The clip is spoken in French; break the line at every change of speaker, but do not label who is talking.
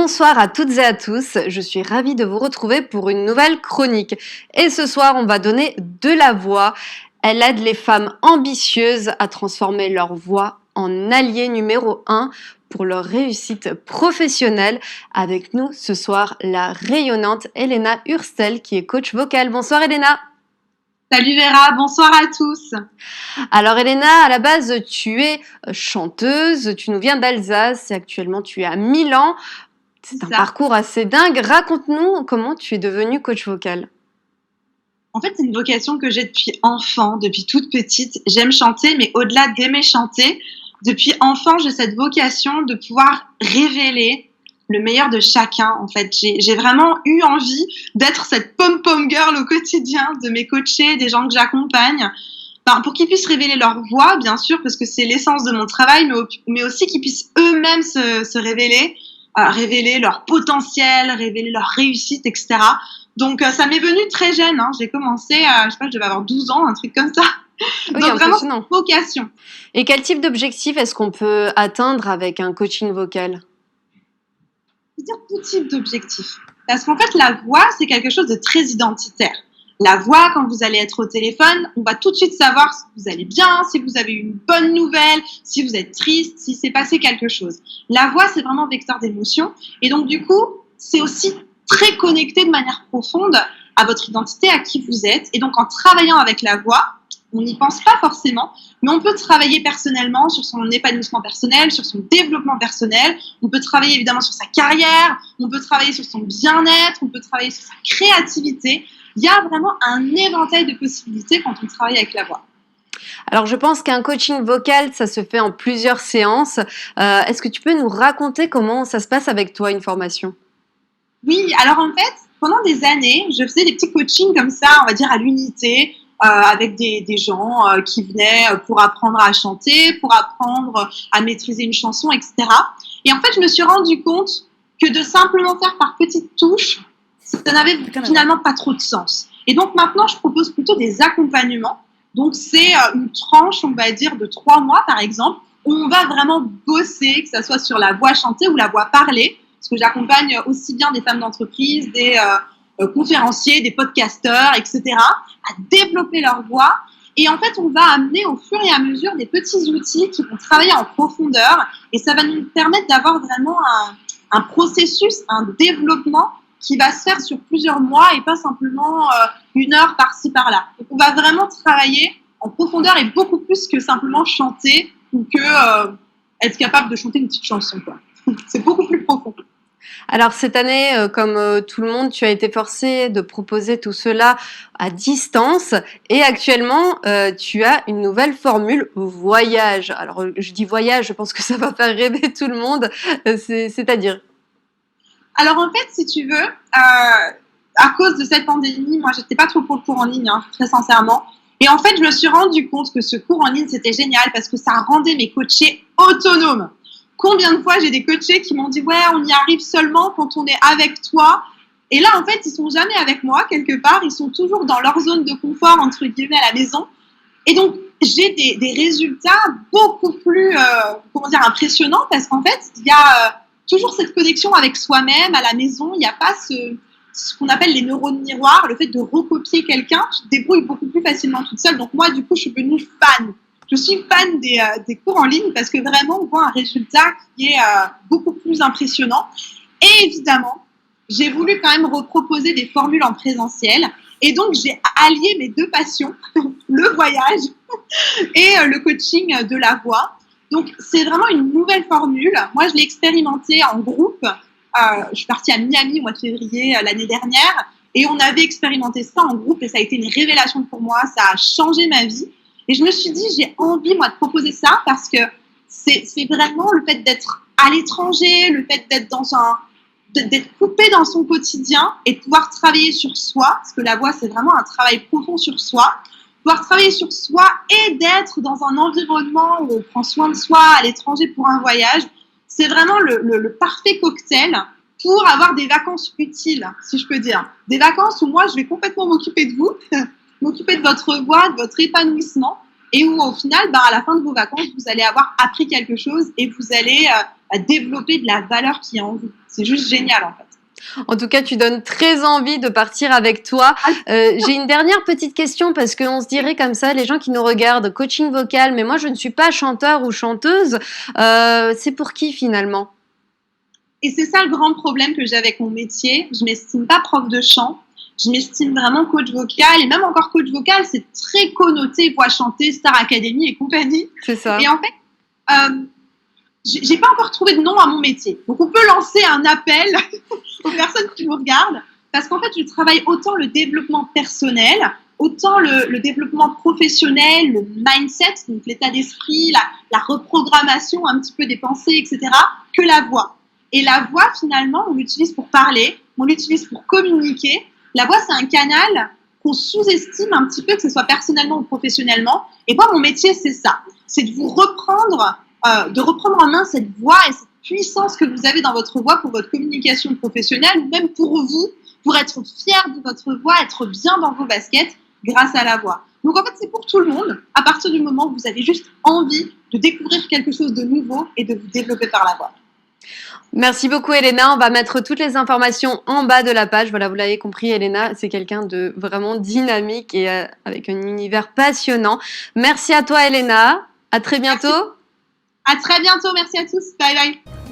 Bonsoir à toutes et à tous, je suis ravie de vous retrouver pour une nouvelle chronique. Et ce soir, on va donner de la voix. Elle aide les femmes ambitieuses à transformer leur voix en allié numéro 1 pour leur réussite professionnelle. Avec nous ce soir, la rayonnante Elena Hurstel qui est coach vocal. Bonsoir Elena.
Salut Vera, bonsoir à tous.
Alors Elena, à la base, tu es chanteuse, tu nous viens d'Alsace et actuellement tu es à Milan. C'est un parcours assez dingue. Raconte-nous comment tu es devenue coach vocal.
En fait, c'est une vocation que j'ai depuis enfant, depuis toute petite. J'aime chanter, mais au-delà d'aimer chanter, depuis enfant, j'ai cette vocation de pouvoir révéler le meilleur de chacun. En fait, j'ai vraiment eu envie d'être cette pom-pom girl au quotidien de mes coachés, des gens que j'accompagne. Pour qu'ils puissent révéler leur voix, bien sûr, parce que c'est l'essence de mon travail, mais aussi qu'ils puissent eux-mêmes se révéler, révéler leur potentiel, révéler leur réussite, etc. Donc, ça m'est venu très jeune. J'ai commencé, je sais pas, je devais avoir 12 ans, un truc comme ça.
Oui,
donc,
impressionnant.
Vraiment, vocation.
Et quel type d'objectif est-ce qu'on peut atteindre avec un coaching vocal ?
Je veux dire tout type d'objectif. Parce qu'en fait, la voix, c'est quelque chose de très identitaire. La voix, quand vous allez être au téléphone, on va tout de suite savoir si vous allez bien, si vous avez une bonne nouvelle, si vous êtes triste, si s'est passé quelque chose. La voix, c'est vraiment vecteur d'émotion. Et donc, du coup, c'est aussi très connecté de manière profonde à votre identité, à qui vous êtes. Et donc, en travaillant avec la voix, on n'y pense pas forcément, mais on peut travailler personnellement sur son épanouissement personnel, sur son développement personnel. On peut travailler évidemment sur sa carrière, on peut travailler sur son bien-être, on peut travailler sur sa créativité. Il y a vraiment un éventail de possibilités quand on travaille avec la voix.
Alors, je pense qu'un coaching vocal, ça se fait en plusieurs séances. Est-ce que tu peux nous raconter comment ça se passe avec toi, une formation ?
Oui, alors en fait, pendant des années, je faisais des petits coachings comme ça, on va dire à l'unité, avec des gens qui venaient pour apprendre à chanter, pour apprendre à maîtriser une chanson, etc. Et en fait, je me suis rendu compte que de simplement faire par petites touches, ça n'avait finalement pas trop de sens. Et donc maintenant, je propose plutôt des accompagnements. Donc c'est une tranche, on va dire, de 3 mois par exemple, où on va vraiment bosser, que ce soit sur la voix chantée ou la voix parlée, parce que j'accompagne aussi bien des femmes d'entreprise, des conférenciers, des podcasteurs, etc., à développer leur voix. Et en fait, on va amener au fur et à mesure des petits outils qui vont travailler en profondeur, et ça va nous permettre d'avoir vraiment un processus, un développement qui va se faire sur plusieurs mois et pas simplement 1 heure par-ci par-là. Donc on va vraiment travailler en profondeur et beaucoup plus que simplement chanter ou que être capable de chanter une petite chanson, quoi. C'est beaucoup plus profond.
Alors cette année, comme tout le monde, tu as été forcé de proposer tout cela à distance et actuellement, tu as une nouvelle formule voyage. Alors je dis voyage, je pense que ça va faire rêver tout le monde, c'est-à-dire ?
Alors en fait, si tu veux, à cause de cette pandémie, moi j'étais pas trop pour le cours en ligne, très sincèrement. Et en fait, je me suis rendu compte que ce cours en ligne, c'était génial parce que ça rendait mes coachés autonomes. Combien de fois j'ai des coachés qui m'ont dit « Ouais, on y arrive seulement quand on est avec toi ». Et là, en fait, ils sont jamais avec moi, quelque part. Ils sont toujours dans leur zone de confort, entre guillemets, à la maison. Et donc, j'ai des résultats beaucoup plus, impressionnants parce qu'en fait, il y a toujours cette connexion avec soi-même à la maison. Il n'y a pas ce qu'on appelle les neurones miroirs, le fait de recopier quelqu'un. Je me débrouille beaucoup plus facilement toute seule. Donc moi, du coup, je suis devenue fan. Je suis fan des cours en ligne parce que vraiment, on voit un résultat qui est beaucoup plus impressionnant. Et évidemment, j'ai voulu quand même reproposer des formules en présentiel. Et donc, j'ai allié mes 2 passions, le voyage et le coaching de la voix. Donc, c'est vraiment une nouvelle formule. Moi, je l'ai expérimentée en groupe. Je suis partie à Miami au mois de février l'année dernière et on avait expérimenté ça en groupe et ça a été une révélation pour moi. Ça a changé ma vie. Et je me suis dit, j'ai envie, moi, de proposer ça parce que c'est vraiment le fait d'être à l'étranger, le fait d'être d'être coupé dans son quotidien et de pouvoir travailler sur soi, parce que la voix, c'est vraiment un travail profond sur soi, pouvoir travailler sur soi et d'être dans un environnement où on prend soin de soi à l'étranger pour un voyage, c'est vraiment le parfait cocktail pour avoir des vacances utiles, si je peux dire. Des vacances où moi, je vais complètement m'occuper de vous, m'occuper de votre voix, de votre épanouissement, et où au final, à la fin de vos vacances, vous allez avoir appris quelque chose et vous allez développer de la valeur qui est en vous. C'est juste génial en fait.
En tout cas, tu donnes très envie de partir avec toi. J'ai une dernière petite question parce qu'on se dirait comme ça, les gens qui nous regardent, coaching vocal, mais moi je ne suis pas chanteur ou chanteuse. C'est pour qui finalement?
Et c'est ça le grand problème que j'ai avec mon métier. Je m'estime pas prof de chant. Je m'estime vraiment coach vocal. Et même encore coach vocal, c'est très connoté voix chantée, Star Academy et compagnie.
C'est ça.
Et en fait, j'ai pas encore trouvé de nom à mon métier. Donc on peut lancer un appel aux personnes qui nous regardent. Parce qu'en fait, je travaille autant le développement personnel, autant le développement professionnel, le mindset, donc l'état d'esprit, la reprogrammation un petit peu des pensées, etc., que la voix. Et la voix, finalement, on l'utilise pour parler, on l'utilise pour communiquer. La voix, c'est un canal qu'on sous-estime un petit peu, que ce soit personnellement ou professionnellement. Et moi, mon métier, c'est ça. C'est de vous reprendre, de reprendre en main cette voix et cette puissance que vous avez dans votre voix pour votre communication professionnelle ou même pour vous, pour être fier de votre voix, être bien dans vos baskets grâce à la voix. Donc, en fait, c'est pour tout le monde à partir du moment où vous avez juste envie de découvrir quelque chose de nouveau et de vous développer par la voix.
Merci beaucoup Elena, on va mettre toutes les informations en bas de la page. Voilà, vous l'avez compris, Elena, c'est quelqu'un de vraiment dynamique et avec un univers passionnant. Merci à toi Elena, à très bientôt.
Merci. À très bientôt, merci à tous, bye bye.